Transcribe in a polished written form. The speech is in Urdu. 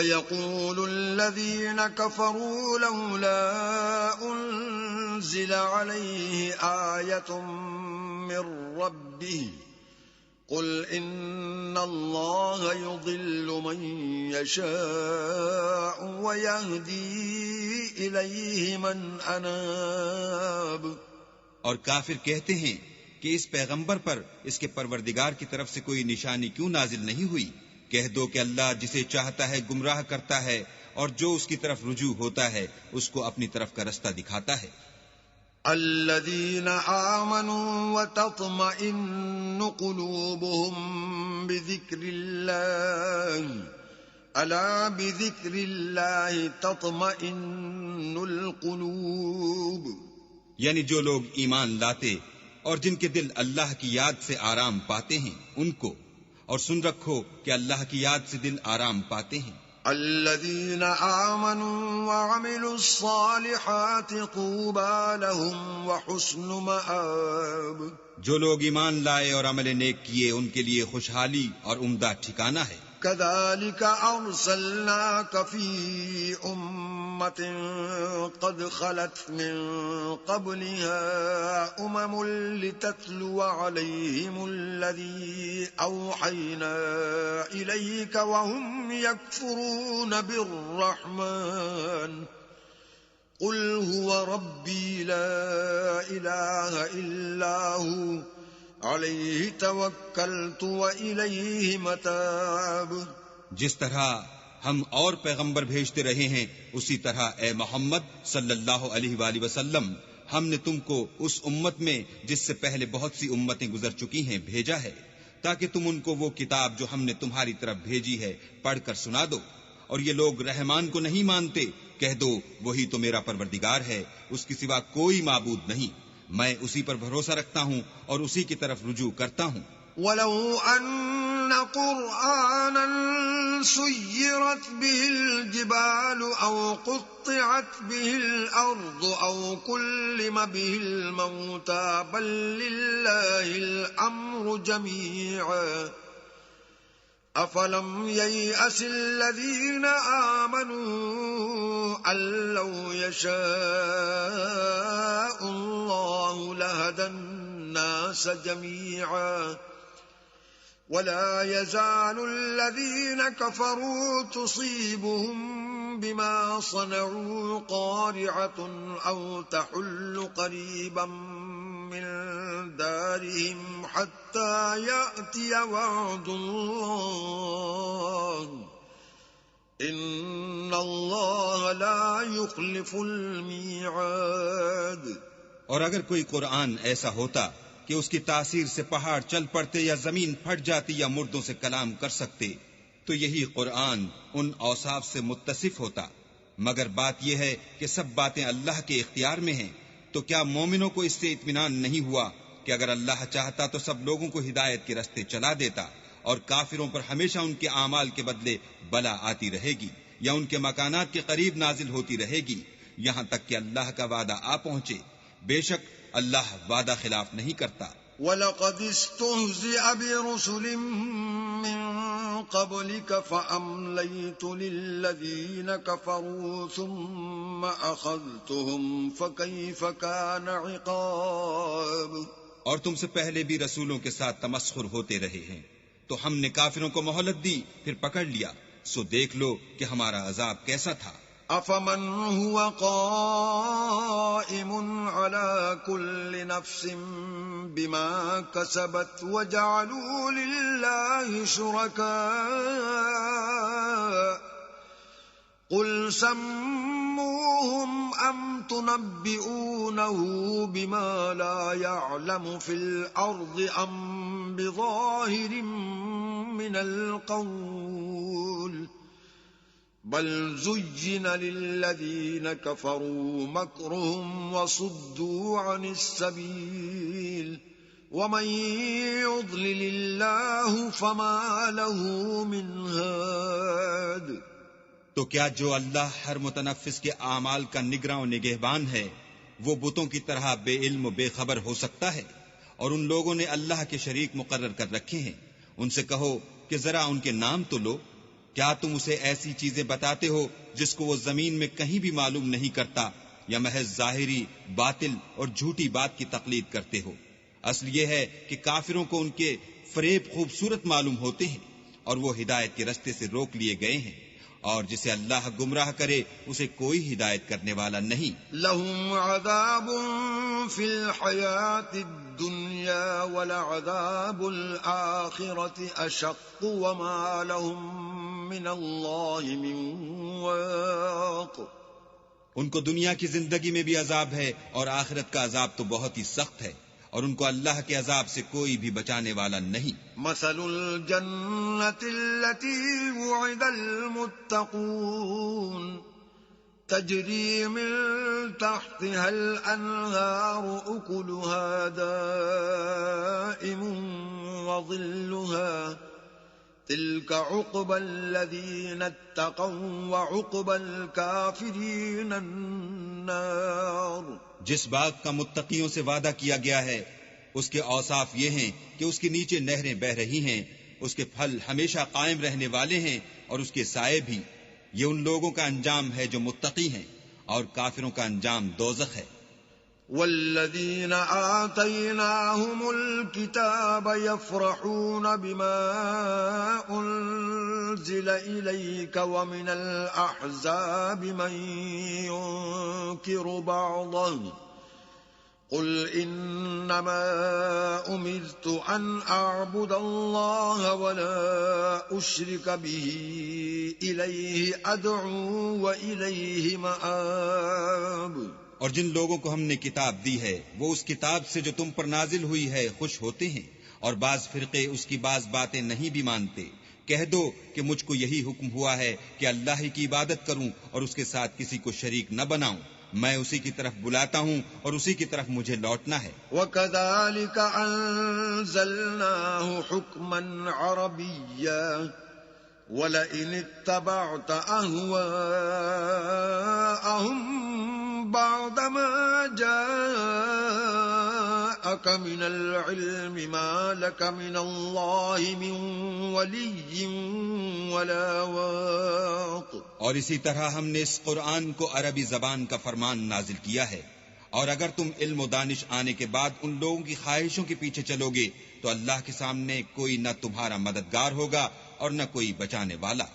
يقول الذين كفروا لولا أنزل عليه آية من ربه قل إن الله يضل من يشاء ويهدي إليه من أناب. اور کافر کہتے ہیں کہ اس پیغمبر پر اس کے پروردگار کی طرف سے کوئی نشانی کیوں نازل نہیں ہوئی؟ کہہ دو کہ اللہ جسے چاہتا ہے گمراہ کرتا ہے اور جو اس کی طرف رجوع ہوتا ہے اس کو اپنی طرف کا رستہ دکھاتا ہے. الذين آمنوا وتطمئن قلوبهم بذكر الله ألا بذكر الله تطمئن القلوب. یعنی جو لوگ ایمان لاتے اور جن کے دل اللہ کی یاد سے آرام پاتے ہیں ان کو، اور سن رکھو کہ اللہ کی یاد سے دل آرام پاتے ہیں. الذين آمنوا وعملوا الصالحات طوبى لهم وحسن مآب. جو لوگ ایمان لائے اور عمل نیک کیے ان کے لیے خوشحالی اور عمدہ ٹھکانہ ہے. كذلك أرسلناك في أمة قد خلت من قبلها لتتلو عليهم الذي أوحينا إليك وهم يكفرون بالرحمن قل هو ربي لا إله إلا هو علیہ توکلت وإلیہ متاب. جس طرح ہم اور پیغمبر بھیجتے رہے ہیں اسی طرح اے محمد صلی اللہ علیہ وآلہ وسلم ہم نے تم کو اس امت میں جس سے پہلے بہت سی امتیں گزر چکی ہیں بھیجا ہے تاکہ تم ان کو وہ کتاب جو ہم نے تمہاری طرف بھیجی ہے پڑھ کر سنا دو. اور یہ لوگ رحمان کو نہیں مانتے، کہہ دو وہی تو میرا پروردگار ہے، اس کی سوا کوئی معبود نہیں، میں اسی پر بھروسہ رکھتا ہوں اور اسی کی طرف رجوع کرتا ہوں. وَلَوْ أَنَّ قُرْآنًا سُيِّرَتْ بِهِ الْجِبَالُ أَوْ قُطِّعَتْ بِهِ الْأَرْضُ أَوْ كُلِّمَ بِهِ الْمَوْتَى بَل لِّلَّهِ الْأَمْرُ جَمِيعًا أَفَلَمْ يَيْأَسِ الَّذِينَ آمَنُوا أَن لَّوْ يَشَاءُ اللَّهُ لَهَدَى النَّاسَ جَمِيعًا وَلَا يَزَالُ الَّذِينَ كَفَرُوا تُصِيبُهُم بِمَا صَنَعُوا قَارِعَةٌ أَوْ تَحُلُّ قَرِيبًا مِّن دَارِهِمْ حَتَّى يَأْتِيَ وَعْدُ اللَّهِ إِنَّ اللَّهَ لَا يُخْلِفُ الْمِيعَادَ. اور اگر کوئی قرآن ایسا ہوتا کہ اس کی تاثیر سے پہاڑ چل پڑتے یا زمین پھٹ جاتی یا مردوں سے کلام کر سکتے تو یہی قرآن ان اوصاف سے متصف ہوتا، مگر بات یہ ہے کہ سب باتیں اللہ کے اختیار میں ہیں. تو کیا مومنوں کو اس سے اطمینان نہیں ہوا کہ اگر اللہ چاہتا تو سب لوگوں کو ہدایت کے راستے چلا دیتا، اور کافروں پر ہمیشہ ان کے اعمال کے بدلے بلا آتی رہے گی یا ان کے مکانات کے قریب نازل ہوتی رہے گی یہاں تک کہ اللہ کا وعدہ آ پہنچے. بے شک اللہ وعدہ خلاف نہیں کرتا. وَلَقَدِ اسْتُهْزِئَ بِرُسُلٍ مِّن قَبْلِكَ فَأَمْلَيْتُ لِلَّذِينَ كَفَرُوا ثُمَّ أَخَذْتُهُمْ فَكَيْفَ كَانَ عِقَابِ. اور تم سے پہلے بھی رسولوں کے ساتھ تمسخر ہوتے رہے ہیں تو ہم نے کافروں کو مہلت دی پھر پکڑ لیا، سو دیکھ لو کہ ہمارا عذاب کیسا تھا. أَفَمَنْ هُوَ قَائِمٌ عَلَى كُلِّ نَفْسٍ بِمَا كَسَبَتْ وَجَعَلُوا لِلَّهِ شُرَكَاءَ قُلْ سَمُّوهُمْ أَمْ تُنَبِّئُونَهُ بِمَا لَا يَعْلَمُ فِي الْأَرْضِ أَمْ بِظَاهِرٍ مِّنَ الْقَوْلِ بل زين للذين كفروا مكرهم وصدوا عن السبيل ومن يضلل الله فما له من هاد. تو کیا جو اللہ ہر متنفس کے اعمال کا نگراں و نگہبان ہے وہ بتوں کی طرح بے علم و بے خبر ہو سکتا ہے؟ اور ان لوگوں نے اللہ کے شریک مقرر کر رکھے ہیں، ان سے کہو کہ ذرا ان کے نام تو لو. کیا تم اسے ایسی چیزیں بتاتے ہو جس کو وہ زمین میں کہیں بھی معلوم نہیں کرتا، یا محض ظاہری باطل اور جھوٹی بات کی تقلید کرتے ہو؟ اصل یہ ہے کہ کافروں کو ان کے فریب خوبصورت معلوم ہوتے ہیں اور وہ ہدایت کے رستے سے روک لیے گئے ہیں، اور جسے اللہ گمراہ کرے اسے کوئی ہدایت کرنے والا نہیں۔ لهم عذاب في الحياة الدنيا ولعذاب الآخرة أشق وما لهم من الله من واق۔ ان کو دنیا کی زندگی میں بھی عذاب ہے اور آخرت کا عذاب تو بہت ہی سخت ہے، اور ان کو اللہ کے عذاب سے کوئی بھی بچانے والا نہیں۔ مثل الجنة التي وعد المتقون تجري من تحتها الأنهار أكلها دائم وظلها تلك عقبى الذين اتقوا وعقبى الكافرين النار۔ جس باغ کا متقیوں سے وعدہ کیا گیا ہے اس کے اوصاف یہ ہیں کہ اس کے نیچے نہریں بہ رہی ہیں، اس کے پھل ہمیشہ قائم رہنے والے ہیں اور اس کے سائے بھی۔ یہ ان لوگوں کا انجام ہے جو متقی ہیں، اور کافروں کا انجام دوزخ ہے۔ والذين آتيناهم الكتاب يفرحون بما أنزل إليك ومن الأحزاب من ينكر بعضه قل إنما أمرت أن أعبد الله ولا أشرك به إليه أدعو وإليه مآب۔ اور جن لوگوں کو ہم نے کتاب دی ہے وہ اس کتاب سے جو تم پر نازل ہوئی ہے خوش ہوتے ہیں، اور بعض فرقے اس کی بعض باتیں نہیں بھی مانتے۔ کہہ دو کہ مجھ کو یہی حکم ہوا ہے کہ اللہ ہی کی عبادت کروں اور اس کے ساتھ کسی کو شریک نہ بناؤں، میں اسی کی طرف بلاتا ہوں اور اسی کی طرف مجھے لوٹنا ہے۔ وَكَذَلِكَ أَنزَلْنَاهُ حُكْمًا عَرَبِيًّا وَلَئِنِ اتَّبَعْتَ أَهْوَاءَهُمْ بَعْدَمَا جَاءَكَ مِنَ الْعِلْمِ مَا لَكَ مِنَ اللَّهِ مِنْ وَلِيٍّ وَلَا وَاقٍ۔ اور اسی طرح ہم نے اس قرآن کو عربی زبان کا فرمان نازل کیا ہے، اور اگر تم علم و دانش آنے کے بعد ان لوگوں کی خواہشوں کے پیچھے چلو گے تو اللہ کے سامنے کوئی نہ تمہارا مددگار ہوگا اور نہ کوئی بچانے والا۔